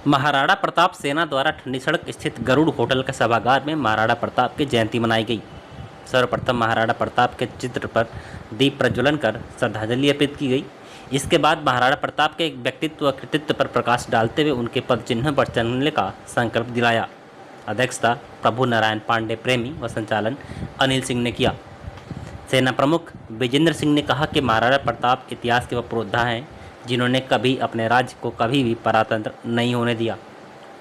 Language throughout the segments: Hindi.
महाराणा प्रताप सेना द्वारा ठंडी सड़क स्थित गरुड़ होटल के सभागार में महाराणा प्रताप की जयंती मनाई गई। सर्वप्रथम महाराणा प्रताप के चित्र पर दीप प्रज्वलन कर श्रद्धांजलि अर्पित की गई। इसके बाद महाराणा प्रताप के व्यक्तित्व व कृतित्व पर प्रकाश डालते हुए उनके पद चिन्ह पर चलने का संकल्प दिलाया। अध्यक्षता प्रभु नारायण पांडे प्रेमी व संचालन अनिल सिंह ने किया। सेना प्रमुख विजेंद्र सिंह ने कहा कि महाराणा प्रताप इतिहास के वह पुरोधा हैं जिन्होंने कभी अपने राज्य को कभी भी परातंत्र नहीं होने दिया।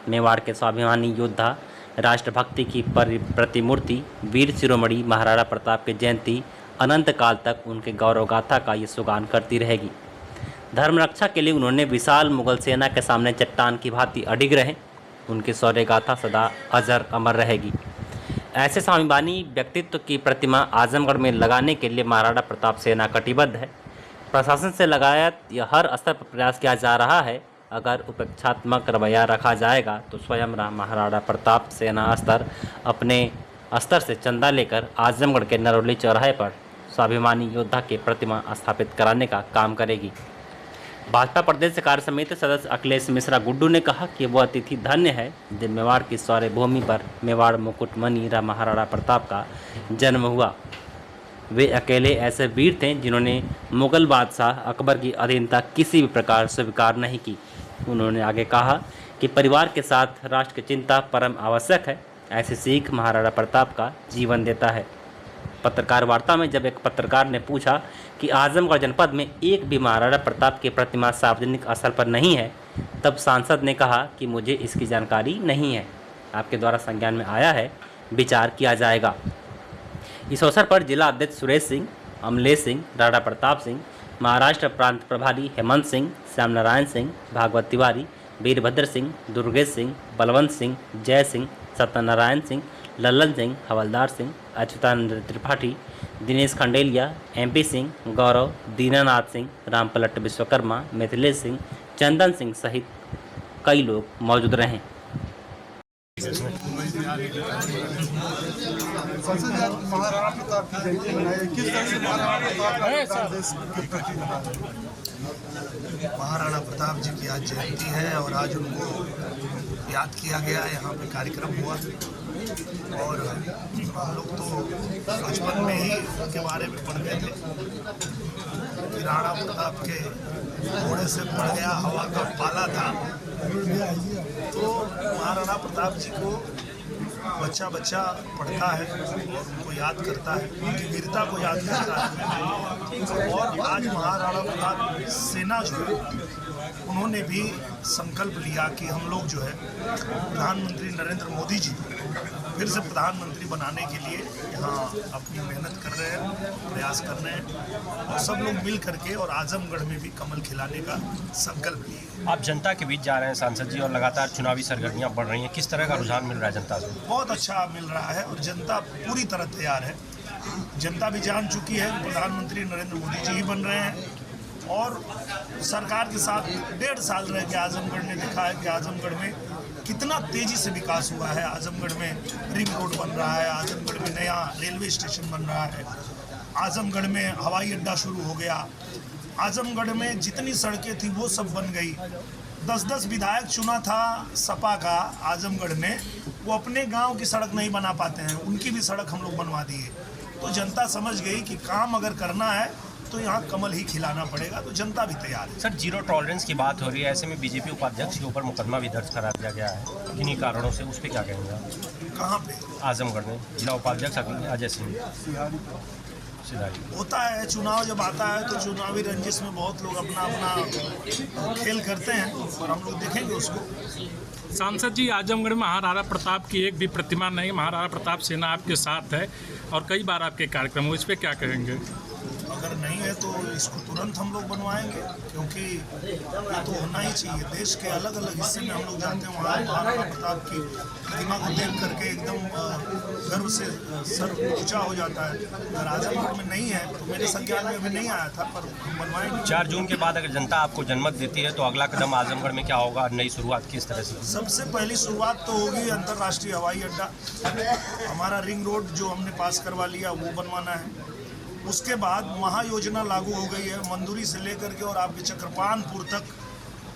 मेवाड़ के स्वाभिमानी योद्धा, राष्ट्रभक्ति की प्रतिमूर्ति वीर शिरोमणि महाराणा प्रताप की जयंती अनंत काल तक उनके गौरव गाथा का ये सुगान करती रहेगी। धर्म रक्षा के लिए उन्होंने विशाल मुगल सेना के सामने चट्टान की भांति अडिग रहे। उनकी शौर्य गाथा सदा अजर अमर रहेगी। ऐसे स्वाभिमानी व्यक्तित्व की प्रतिमा आजमगढ़ में लगाने के लिए महाराणा प्रताप सेना कटिबद्ध है। प्रशासन से लगातार यह हर स्तर पर प्रयास किया जा रहा है। अगर उपेक्षात्मक रवैया रखा जाएगा तो स्वयं महाराणा प्रताप सेना अपने स्तर से चंदा लेकर आजमगढ़ के नरौली चौराहे पर स्वाभिमानी योद्धा की प्रतिमा स्थापित कराने का काम करेगी। भाजपा प्रदेश कार्य समिति सदस्य अखिलेश मिश्रा गुड्डू ने कहा कि वह अतिथि धन्य है जब मेवाड़ की शौर्य भूमि पर मेवाड़ मुकुटमणि महाराणा प्रताप का जन्म हुआ। वे अकेले ऐसे वीर थे जिन्होंने मुगल बादशाह अकबर की अधीनता किसी भी प्रकार स्वीकार नहीं की। उन्होंने आगे कहा कि परिवार के साथ राष्ट्र की चिंता परम आवश्यक है। ऐसी सीख महाराणा प्रताप का जीवन देता है। पत्रकार वार्ता में जब एक पत्रकार ने पूछा कि आजमगढ़ जनपद में एक भी महाराणा प्रताप की प्रतिमा सार्वजनिक स्थल पर नहीं है, तब सांसद ने कहा कि मुझे इसकी जानकारी नहीं है। आपके द्वारा संज्ञान में आया है, विचार किया जाएगा। इस अवसर पर जिला अध्यक्ष सुरेश सिंह, अमलेश सिंह, राणा प्रताप सिंह, महाराष्ट्र प्रांत प्रभारी हेमंत सिंह, श्याम नारायण सिंह, भागवत तिवारी, वीरभद्र सिंह, दुर्गेश सिंह, बलवंत सिंह, जय सिंह, सत्यनारायण सिंह, लल्लन सिंह, हवलदार सिंह, अच्युतानंद त्रिपाठी, दिनेश खंडेलिया, MP सिंह, गौरव, दीनानाथ सिंह, रामपलट विश्वकर्मा, मिथिलेश सिंह, चंदन सिंह सहित कई लोग मौजूद रहे। महाराणा प्रताप की जयंती मनाई, किस तरह से महाराणा प्रताप जी की आज जयंती है और आज उनको याद किया गया। यहाँ पे कार्यक्रम हुआ और हम लोग तो बचपन में ही उनके बारे में पढ़ते थे कि राणा प्रताप के घोड़े से पड़ गया हवा का पाला था। तो महाराणा प्रताप जी को बच्चा बच्चा पढ़ता है और उनको याद करता है, उनकी वीरता को याद करता है। और आज महाराणा प्रताप सेना जो है उन्होंने भी संकल्प लिया कि हम लोग जो है प्रधानमंत्री नरेंद्र मोदी जी फिर से प्रधानमंत्री बनाने के लिए यहाँ अपनी मेहनत कर रहे हैं, प्रयास कर रहे हैं और सब लोग मिल करके और आजमगढ़ में भी कमल खिलाने का संकल्प लिए। आप जनता के बीच जा रहे हैं सांसद जी और लगातार चुनावी सरगर्मियां बढ़ रही हैं, किस तरह का रुझान मिल रहा है जनता से? बहुत अच्छा मिल रहा है और जनता पूरी तरह तैयार है। जनता भी जान चुकी है कि प्रधानमंत्री नरेंद्र मोदी जी ही बन रहे हैं और सरकार के साथ 1.5 साल रह के आजमगढ़ ने देखा है कि आजमगढ़ में कितना तेजी से विकास हुआ है। आजमगढ़ में रिंग रोड बन रहा है, आजमगढ़ में नया रेलवे स्टेशन बन रहा है, आजमगढ़ में हवाई अड्डा शुरू हो गया, आजमगढ़ में जितनी सड़कें थी वो सब बन गई। 10-10 विधायक चुना था सपा का आजमगढ़ में, वो अपने गांव की सड़क नहीं बना पाते हैं, उनकी भी सड़क हम लोग बनवा दिए। तो जनता समझ गई कि काम अगर करना है तो यहाँ कमल ही खिलाना पड़ेगा, तो जनता भी तैयार है। सर, जीरो टॉलरेंस की बात हो रही है, ऐसे में बीजेपी उपाध्यक्ष के ऊपर मुकदमा भी दर्ज करा दिया गया है किन्हीं कारणों से, उस पर क्या कहेंगे आप? कहाँ पे? आजमगढ़ में जिला उपाध्यक्ष अजय सिंह होता है। चुनाव जब आता है तो चुनावी रंजिश में बहुत लोग अपना अपना खेल करते हैं और हम लोग देखेंगे उसको। सांसद जी, आजमगढ़ में महाराणा प्रताप की एक भी प्रतिमा नहीं, महाराणा प्रताप सेना आपके साथ है और कई बार आपके कार्यक्रम हुए, इस पर क्या कहेंगे? अगर नहीं है तो इसको तुरंत हम लोग बनवाएंगे, क्योंकि ये तो होना ही चाहिए। देश के अलग अलग हिस्से में हम लोग जाते हैं, वहाँ महाराणा प्रताप की प्रतिमा को देख करके एकदम गर्व से सर ऊंचा हो जाता है। अगर आजमगढ़ में नहीं है तो मेरे संज्ञान में अभी नहीं आया था, पर हम बनवाएंगे। 4 जून के बाद अगर जनता आपको जनमत देती है तो अगला कदम आजमगढ़ में क्या होगा? नई शुरुआत किस तरह से? सबसे पहली शुरुआत तो होगी अंतर्राष्ट्रीय हवाई अड्डा। हमारा रिंग रोड जो हमने पास करवा लिया वो बनवाना है। उसके बाद महायोजना लागू हो गई है, मंदुरी से लेकर के और आपके चक्रपानपुर तक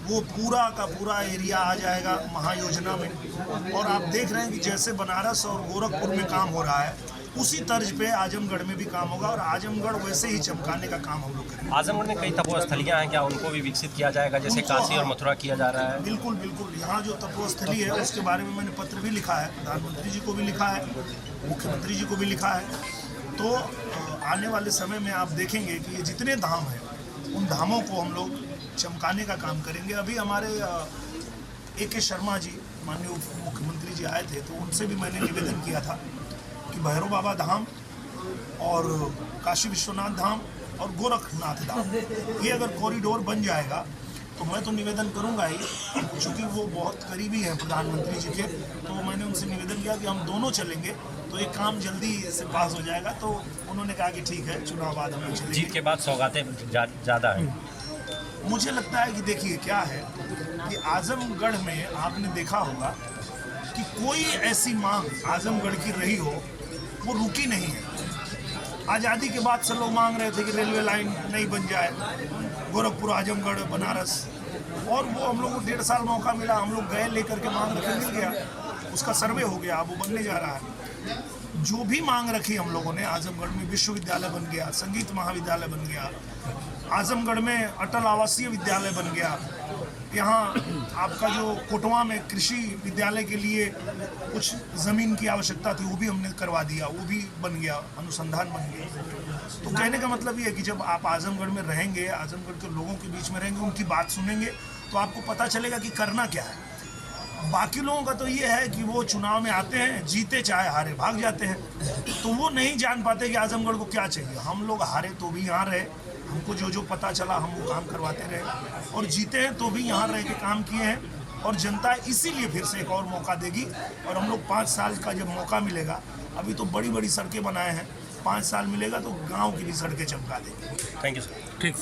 वो पूरा का पूरा एरिया आ जाएगा महायोजना में। और आप देख रहे हैं कि जैसे बनारस और गोरखपुर में काम हो रहा है, उसी तर्ज पे आजमगढ़ में भी काम होगा और आजमगढ़ वैसे ही चमकाने का काम हम लोग करेंगे। आजमगढ़ में कई तपोस्थलियाँ हैं, क्या उनको भी विकसित किया जाएगा जैसे काशी और मथुरा किया जा रहा है? बिल्कुल बिल्कुल, यहाँ जो तपोस्थली है उसके बारे में मैंने पत्र भी लिखा है, प्रधानमंत्री जी को भी लिखा है, मुख्यमंत्री जी को भी लिखा है। तो आने वाले समय में आप देखेंगे कि ये जितने धाम हैं उन धामों को हम लोग चमकाने का काम करेंगे। अभी हमारे A.K. शर्मा जी माननीय मुख्यमंत्री जी आए थे, तो उनसे भी मैंने निवेदन किया था कि भैरव बाबा धाम और काशी विश्वनाथ धाम और गोरखनाथ धाम, ये अगर कॉरिडोर बन जाएगा तो मैं तो निवेदन करूंगा ही, चूँकि वो बहुत करीबी हैं प्रधानमंत्री जी के, तो मैंने उनसे निवेदन किया कि हम दोनों चलेंगे तो ये काम जल्दी से पास हो जाएगा। तो उन्होंने कहा कि ठीक है, चुनाव बाद हम चलेंगे। जीत के बाद सौगातें ज़्यादा हैं। मुझे लगता है कि देखिए क्या है कि आजमगढ़ में आपने देखा होगा कि कोई ऐसी मांग आजमगढ़ की रही हो वो रुकी नहीं है। आज़ादी के बाद से लोग मांग रहे थे कि रेलवे लाइन नहीं बन जाए, गोरखपुर आजमगढ़ बनारस, और वो हम लोग को 1.5 साल मौका मिला, हम लोग गए लेकर के मांग रखे, मिल गया, उसका सर्वे हो गया, अब वो बनने जा रहा है। जो भी मांग रखी हम लोगों ने, आजमगढ़ में विश्वविद्यालय बन गया, संगीत महाविद्यालय बन गया, आजमगढ़ में अटल आवासीय विद्यालय बन गया, यहाँ आपका जो कोटवा में कृषि विद्यालय के लिए कुछ ज़मीन की आवश्यकता थी वो भी हमने करवा दिया, वो भी बन गया, अनुसंधान बन गया। तो कहने का मतलब ये है कि जब आप आजमगढ़ में रहेंगे, आजमगढ़ के लोगों के बीच में रहेंगे, उनकी बात सुनेंगे, तो आपको पता चलेगा कि करना क्या है। बाकी लोगों का तो ये है कि वो चुनाव में आते हैं, जीते चाहे हारे, भाग जाते हैं, तो वो नहीं जान पाते कि आजमगढ़ को क्या चाहिए। हम लोग हारे तो भी यहाँ रहे, हमको जो जो पता चला हम वो काम करवाते रहे, और जीते हैं तो भी यहाँ रह के काम किए हैं। और जनता इसीलिए फिर से एक और मौका देगी, और हम लोग 5 साल का जब मौका मिलेगा, अभी तो बड़ी बड़ी सड़कें बनाए हैं, 5 साल मिलेगा तो गाँव की भी सड़कें चमका देंगे। Thank you sir. ठीक सर।